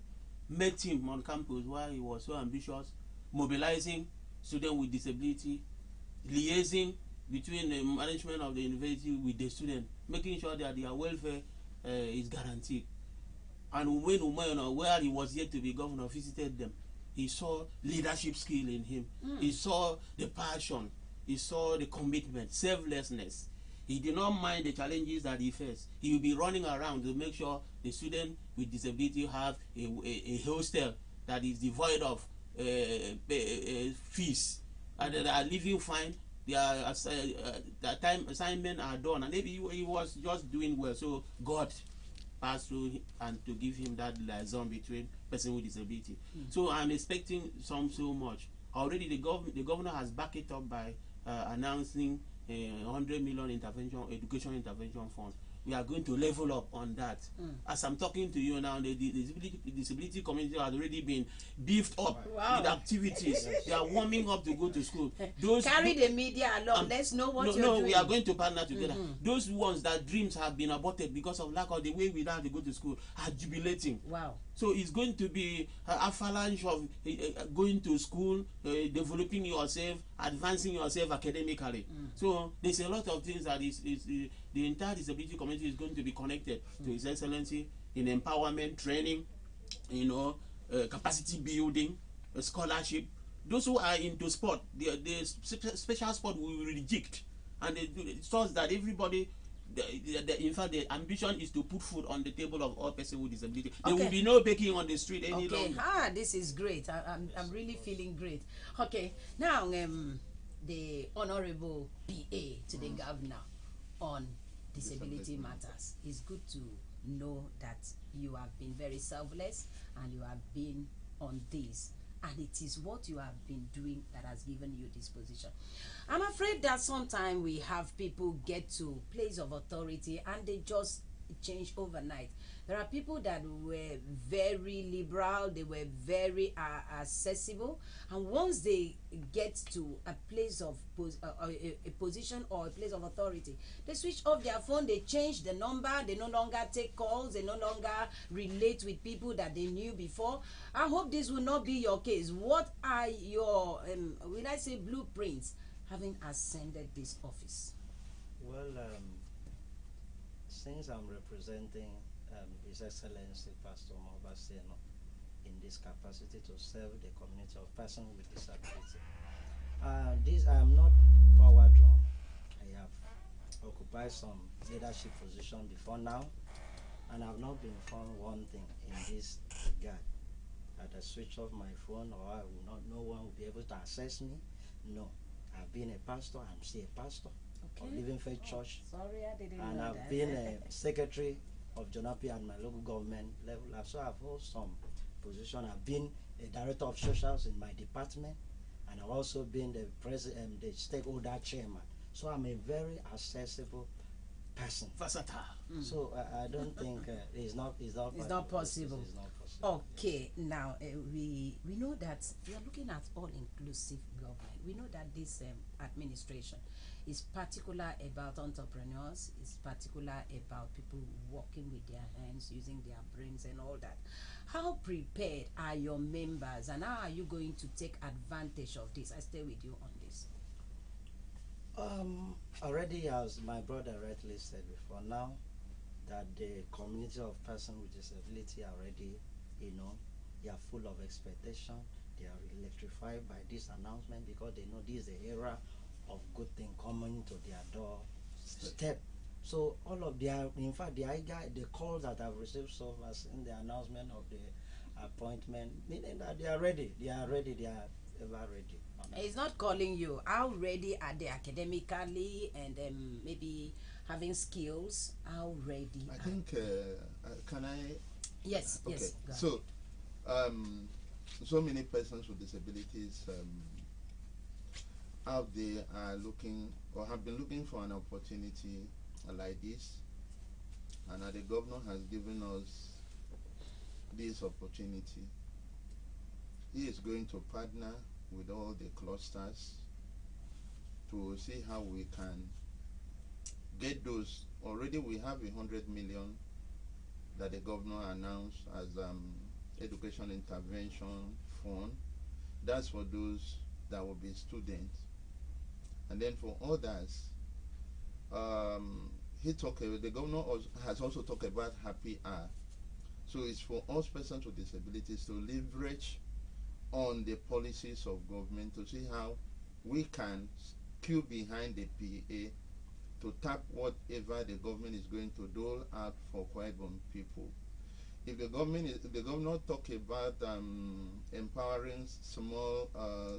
met him on campus while he was so ambitious, mobilizing students with disability, liaising between the management of the university with the students, making sure that their welfare is guaranteed. And when Umayana, where he was yet to be governor, visited them, he saw leadership skill in him. He saw the passion. He saw the commitment, selflessness. He did not mind the challenges that he faced. He will be running around to make sure the students with disability have a hostel that is devoid of fees, and they are living fine. Their time assignment are done, and maybe he was just doing well. So God passed through and to give him that liaison between person with disability. So I'm expecting so much. Already the governor has backed it up by announcing 100 million education intervention fund. We are going to level up on that. As I'm talking to you now, the disability community has already been beefed up with activities. They are warming up to go to school. Carry the media along. Let's know what you're doing. No, we are going to partner together. Those ones that dreams have been aborted because of lack of the way we have to go to school are jubilating. Wow. So it's going to be an avalanche of going to school, developing yourself, advancing yourself academically. So there's a lot of things that the entire disability community is going to be connected to His Excellency in empowerment, training, capacity building, scholarship. Those who are into sport, the special sport will reject, and it shows that everybody. In fact, the ambition is to put food on the table of all persons with disability. There will be no baking on the street any longer. This is great. I'm really feeling great. Okay, now the honorable PA to the governor on disability matters. It's good to know that you have been very selfless and you have been on this. And it is what you have been doing that has given you this position. I'm afraid that sometimes we have people get to place of authority and they just change overnight. There are people that were very liberal, they were very accessible, and once they get to a place of a position or a place of authority, they switch off their phone, they change the number, they no longer take calls, they no longer relate with people that they knew before. I hope this will not be your case. What are your, will I say, blueprints having ascended this office? Well, since I'm representing His Excellency Pastor Mobaseno in this capacity to serve the community of persons with disability, I am not power drawn. I have occupied some leadership position before now, and I've not been informed one thing in this regard, that I switch off my phone or I will not, no one will be able to access me. No, I've been a pastor, I'm still a pastor. of Living Faith Church. Sorry, I didn't And know I've that. been a secretary of Jonapi and my local government level. So I've held some position. I've been a director of socials in my department, and I've also been the president, the stakeholder chairman. So I'm a very accessible person. Versatile. So I don't think it's not It's not possible. It's not possible. Okay, now we know that we are looking at all-inclusive government. We know that this administration is particular about entrepreneurs. It's particular about people working with their hands, using their brains, and all that. How prepared are your members, and how are you going to take advantage of this? I stay with you on this. Already, as my brother rightly said before, now that the community of persons with disability are already, they are full of expectation. They are electrified by this announcement because they know this is the era of good thing coming to their door step. So all of their, in fact, the calls that I've received so far in the announcement of the appointment, meaning that they are ready. They are ready. They are ever ready. He's not calling you. How ready are they academically and maybe having skills? How ready? I think, can I? Yes, okay. yes. So, so many persons with disabilities out there are looking or have been looking for an opportunity like this, and the governor has given us this opportunity. He is going to partner with all the clusters to see how we can get those. Already we have 100 million that the governor announced as education intervention fund. That's for those that will be students. And then for others, the governor has also talked about Happy Hour. So it's for us persons with disabilities to leverage on the policies of government to see how we can queue behind the PA to tap whatever the government is going to dole out for Akwa Ibom people. If the governor talk about empowering small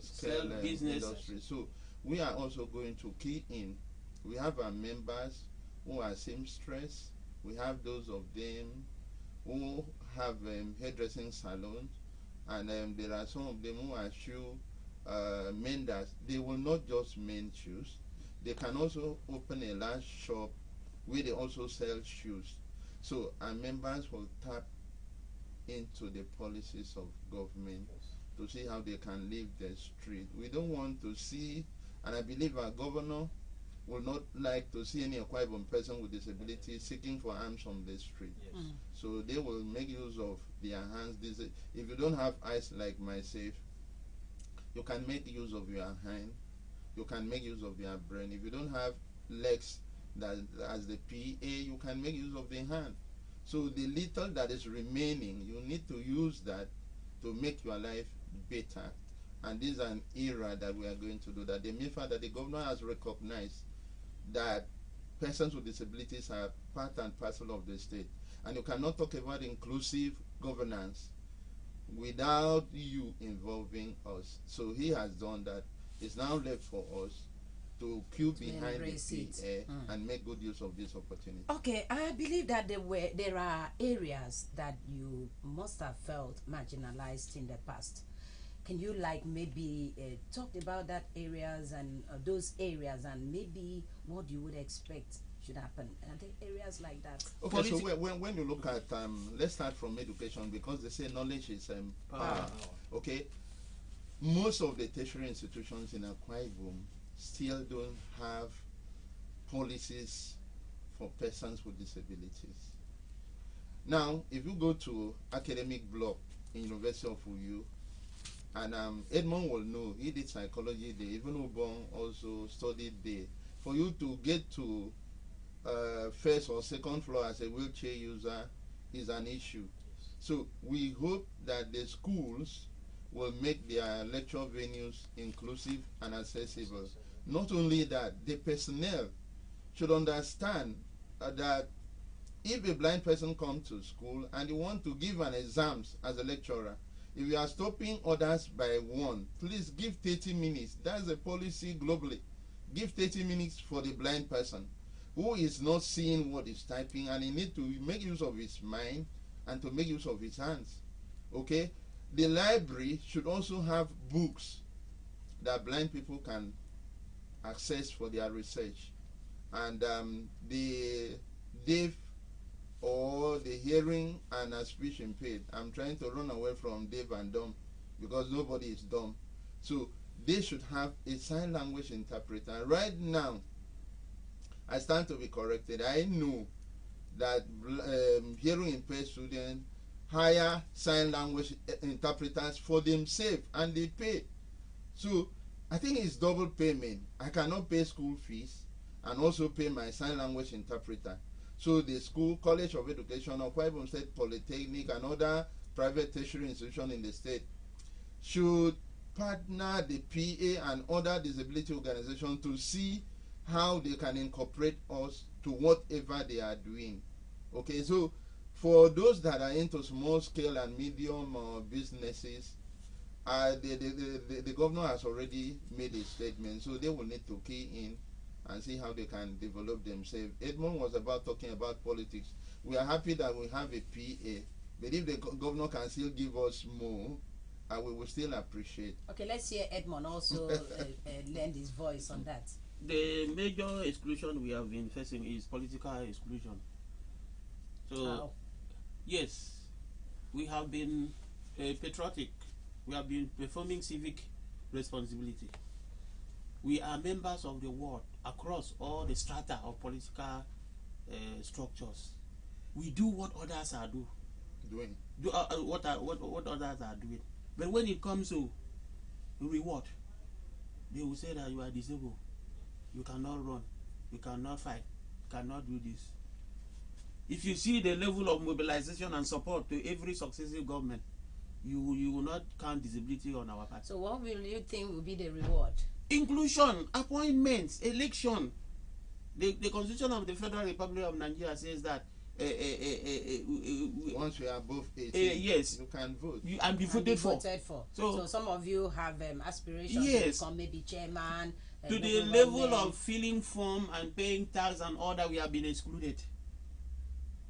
scale industry, so we are also going to key in. We have our members who are seamstress. We have those of them who have hairdressing salons, and there are some of them who are shoe menders. They will not just mend shoes. They can also open a large shop where they also sell shoes. So our members will tap into the policies of government to see how they can leave the street. We don't want to see, and I believe our governor will not like to see any Akwa Ibom person with disability seeking for arms on the street. Yes. So they will make use of their hands. If you don't have eyes like myself, you can make use of your hand. You can make use of your brain. If you don't have legs that as the PA, you can make use of the hand. So the little that is remaining, you need to use that to make your life better. And this is an era that we are going to do that. The mere fact that the governor has recognized that persons with disabilities are part and parcel of the state. And you cannot talk about inclusive governance without you involving us. So he has done that. It's now left for us to queue behind the PA and make good use of this opportunity. Okay, I believe that there are areas that you must have felt marginalized in the past. Can you maybe talk about that areas and those areas and maybe what you would expect should happen? Are there areas like that? Okay, so when you look at, let's start from education, because they say knowledge is power. Okay, most of the tertiary institutions in Akwa Ibom still don't have policies for persons with disabilities. Now, if you go to academic block in University of Uyu, and Edmond will know, he did psychology there, even Ubong also studied there. For you to get to first or second floor as a wheelchair user is an issue. So we hope that the schools will make their lecture venues inclusive and accessible. Not only that, the personnel should understand that if a blind person comes to school and you want to give an exams as a lecturer, if you are stopping others by one, please give 30 minutes. That's a policy globally. give 30 minutes for the blind person who is not seeing what he's typing, and he need to make use of his mind and to make use of his hands. Okay, the library should also have books that blind people can access for their research, and the deaf or the hearing and speech impaired. I'm trying to run away from deaf and dumb because nobody is dumb. So they should have a sign language interpreter. Right now, I stand to be corrected. I know that hearing impaired students hire sign language interpreters for themselves and they pay. So I think it's double payment. I cannot pay school fees and also pay my sign language interpreter. So the school, College of Education, or Akwa Ibom State Polytechnic and other private tertiary institutions in the state should partner the PA and other disability organizations to see how they can incorporate us to whatever they are doing. Okay, so for those that are into small scale and medium businesses, the governor has already made a statement, so they will need to key in and see how they can develop themselves. Edmond was about talking about politics. We are happy that we have a PA, but if the governor can still give us more, we will still appreciate. Okay, let's hear Edmond also lend his voice on that. The major exclusion we have been facing is political exclusion. So, yes, we have been patriotic. We have been performing civic responsibility. We are members of the world across all the strata of political structures. We do what others are doing. What others are doing. But when it comes to reward, they will say that you are disabled. You cannot run. You cannot fight. You cannot do this. If you see the level of mobilization and support to every successive government, you will not count disability on our part. So what will you think will be the reward? Inclusion, appointments, election. The Constitution of the Federal Republic of Nigeria says that once you are above 18, yes, you can vote. And be voted for. So some of you have aspirations to become maybe chairman. To the level of filling form and paying tax and all that, we have been excluded.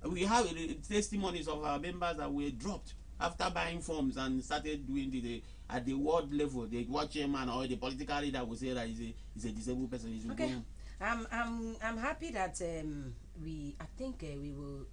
We have testimonies of our members that were dropped after buying forms and started doing at the world level. The world chairman or the political leader will say that he's a disabled person. Okay, I'm happy that I think we will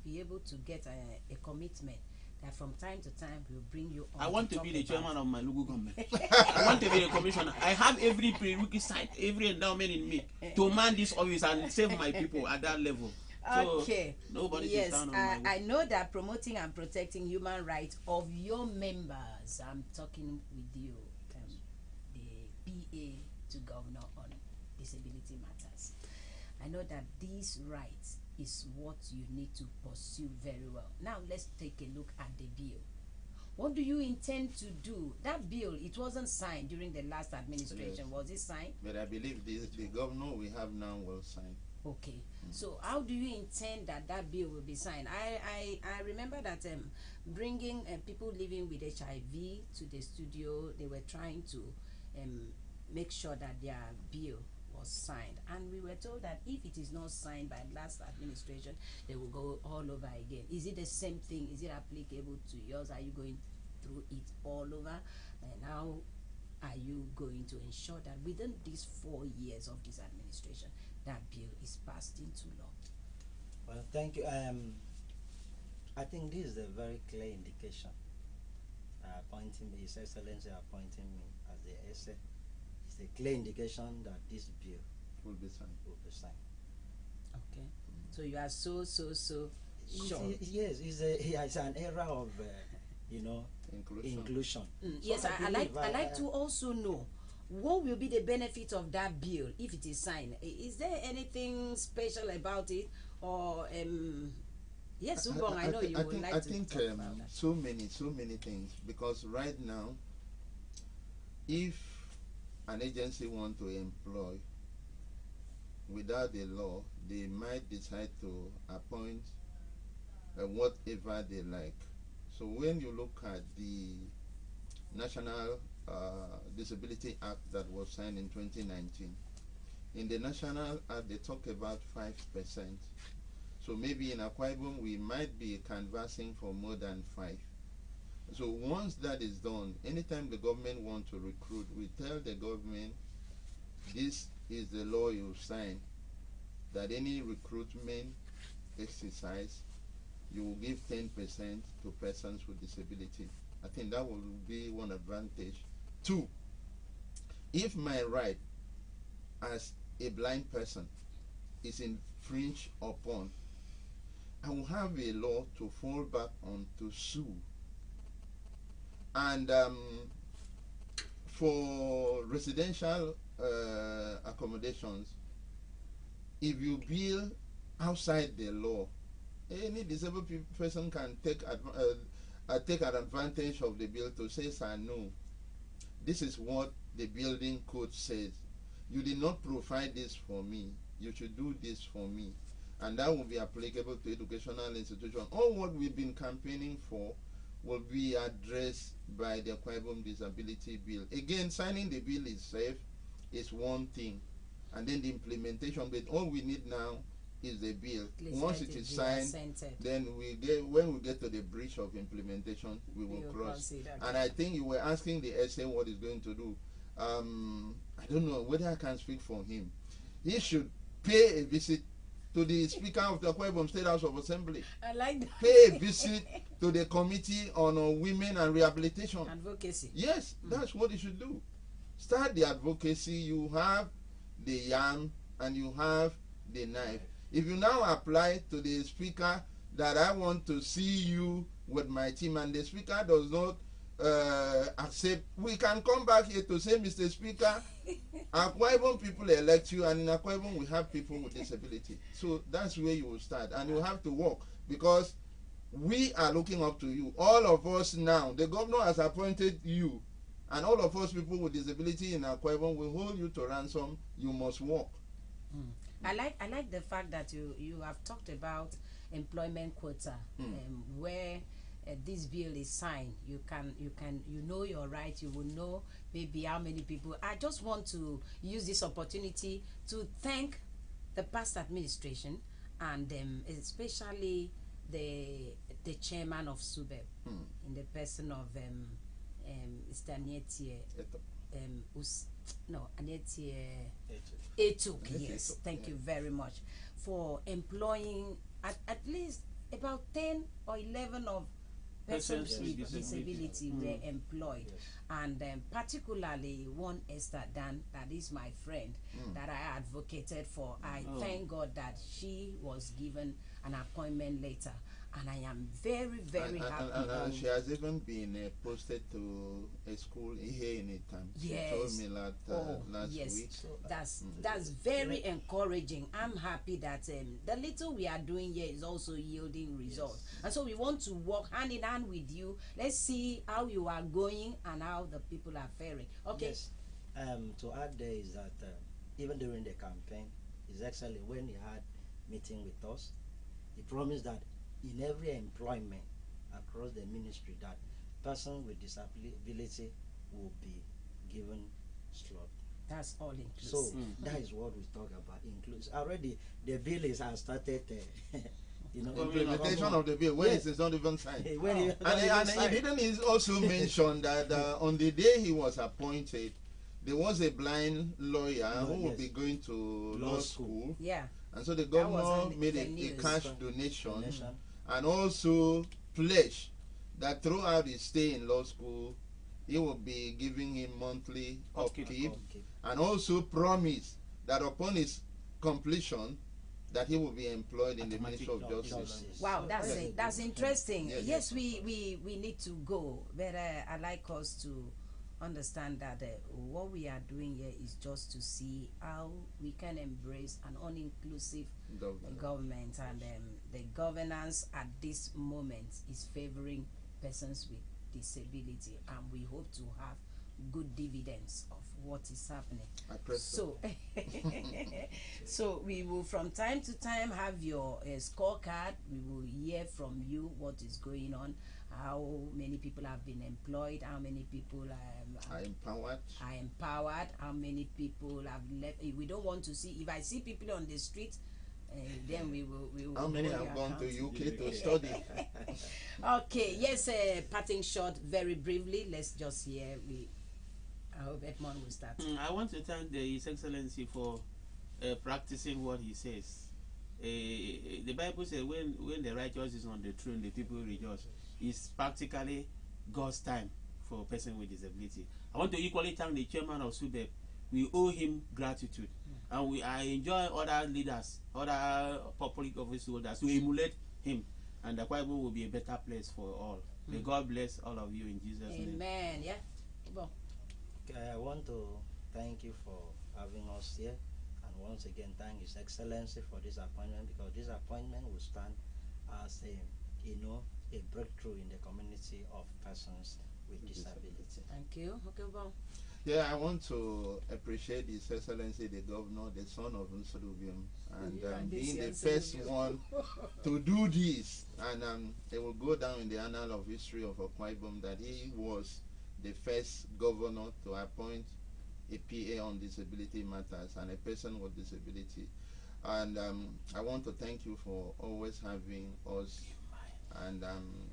be able to get a commitment that from time to time we'll bring you on. I want to be the chairman of my local government. I want to be a commissioner. I have every prerequisite, every endowment in me to man this office and save my people at that level. Okay. So nobody yes, stand on my I know that promoting and protecting human rights of your members. I'm talking with you, the PA to Governor on Disability Matters. I know that these rights is what you need to pursue very well. Now let's take a look at the bill. What do you intend to do? That bill, it wasn't signed during the last administration. Yes. Was it signed? But I believe the governor we have now will sign. Okay. So how do you intend that bill will be signed? I remember that bringing people living with HIV to the studio, they were trying to make sure that their bill was signed, and we were told that if it is not signed by last administration, they will go all over again. Is it the same thing? Is it applicable to yours? Are you going through it all over? And how are you going to ensure that within these 4 years of this administration, that bill is passed into law? Well, thank you. I think this is a very clear indication. Appointing me, His Excellency appointing me as the SA. It's a clear indication that this bill will be signed. Okay. So you are so sure. Yes, it's an era of inclusion. Yes, so I like to also know what will be the benefit of that bill if it is signed. Is there anything special about it, or yes, Ubong, I know you would like to talk about that. So many things, because right now, if an agency want to employ without the law, they might decide to appoint whatever they like. So when you look at the National Disability Act that was signed in 2019, In the national act, they talk about 5%. So maybe in Akwa Ibom, we might be canvassing for more than 5. So once that is done, anytime the government wants to recruit, we tell the government, this is the law you sign, that any recruitment exercise, you will give 10% to persons with disability. I think that will be one advantage. 2, if my right as a blind person is infringed upon, I will have a law to fall back on to sue. And for residential accommodations, if you build outside the law, any disabled person can take an advantage of the bill to say, sir, no, this is what the building code says. You did not provide this for me. You should do this for me. And that will be applicable to educational institutions. All what we've been campaigning for will be addressed by the Akwa Ibom Disability Bill. Again, signing the bill itself is one thing, and then the implementation. But all we need now is the bill. Once it is signed, then when we get to the breach of implementation, we will cross. And I think you were asking the SA what he's going to do. I don't know whether I can speak for him. He should pay a visit to the Speaker of the Akwa Ibom State House of Assembly. I like that. Pay a visit to the Committee on Women and Rehabilitation. Advocacy. Yes, that's what he should do. Start the advocacy. You have the yam and you have the knife. If you now apply to the Speaker that I want to see you with my team, and the Speaker does not accept, we can come back here to say, Mr. Speaker, Akwa Ibom people elect you, and in Akwa Ibom we have people with disability. So that's where you will start, and you have to work, because we are looking up to you. All of us now, the governor has appointed you, and all of us people with disability in Akwa Ibom will hold you to ransom. You must work. I like the fact that you have talked about employment quota, where this bill is signed. You know your right. You will know maybe how many people. I just want to use this opportunity to thank the past administration, and especially the chairman of SUBEB, in the person of Mr. Anietie Etuk. Yes, thank you very much for employing at least about 10 or 11 of persons with disability were employed, and particularly one Esther Dan, that is my friend, that I advocated for. I thank God that she was given an appointment later, and I am very, very happy. And she has even been posted to a school here in Itam. Yes. She told me last week. That's very encouraging. I'm happy that the little we are doing here is also yielding results. And so we want to work hand in hand with you. Let's see how you are going and how the people are faring. Okay. Yes. To add there is that even during the campaign, His Excellency, when he had meeting with us, he promised that in every employment across the ministry, that person with disability will be given slot. That's all inclusive. So that is what we talk about, inclusive. Already the bill has started. Implementation of the bill, when it's not even signed. And he didn't also mention that on the day he was appointed, there was a blind lawyer who will be going to law school. Yeah. And so the governor made a cash donation and also pledged that throughout his stay in law school, he will be giving him monthly upkeep, and also promised that upon his completion, that he will be employed in the Ministry of Justice. Wow, that's interesting. Yes, we need to go, but I like us to understand that what we are doing here is just to see how we can embrace an uninclusive government, and the governance at this moment is favoring persons with disability, and we hope to have good dividends of what is happening. I press So, so we will from time to time have your scorecard. We will hear from you what is going on, how many people have been employed, how many people are empowered, how many people have left. We don't want to see, if I see people on the street, then we will how many have gone to UK to study? Okay, yes, parting shot very briefly. Let's just hear. I hope Edmond will start. I want to thank His Excellency for practicing what he says. The Bible says when the righteous is on the throne, the people rejoice. It's practically God's time for a person with disability. I want to equally thank the chairman of SUBEB. We owe him gratitude. And I enjoy other leaders, other public office holders to emulate him. And the Bible will be a better place for all. May God bless all of you in Jesus' name. Amen. Yeah. Well. Okay, I want to thank you for having us here, and once again thank His Excellency for this appointment, because this appointment will stand as a breakthrough in the community of persons with disability. Thank you. Okay, well. Yeah, I want to appreciate His Excellency the Governor, the son of Nsurubium, and being the first one to do this. And it will go down in the annal of history of Akwa Ibom that he was the first governor to appoint a PA on disability matters and a person with disability. And I want to thank you for always having us. And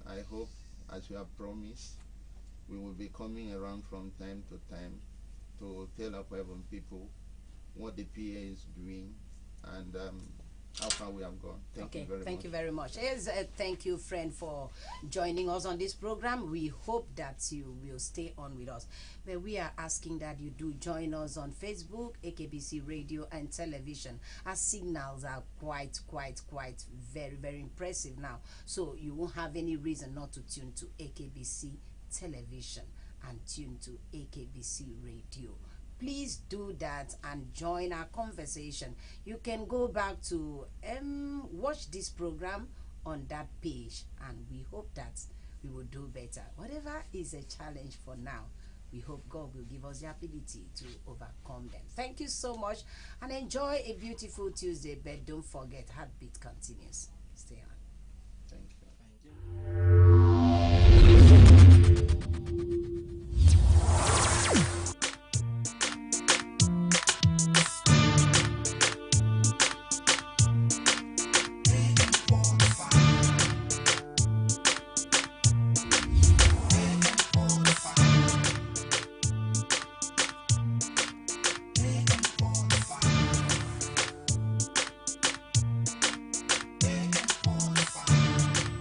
I hope, as you have promised, we will be coming around from time to time to tell Akwa Ibom people what the PA is doing and how far we have gone. Thank you very much. Thank you very much. Yes, thank you, friend, for joining us on this program. We hope that you will stay on with us. But we are asking that you do join us on Facebook, AKBC Radio and Television. Our signals are quite very, very impressive now. So you won't have any reason not to tune to AKBC Television and tune to AKBC Radio. Please do that and join our conversation. You can go back to watch this program on that page, and we hope that we will do better. Whatever is a challenge for now, we hope God will give us the ability to overcome them. Thank you so much, and enjoy a beautiful Tuesday. But don't forget, Heartbeat continues.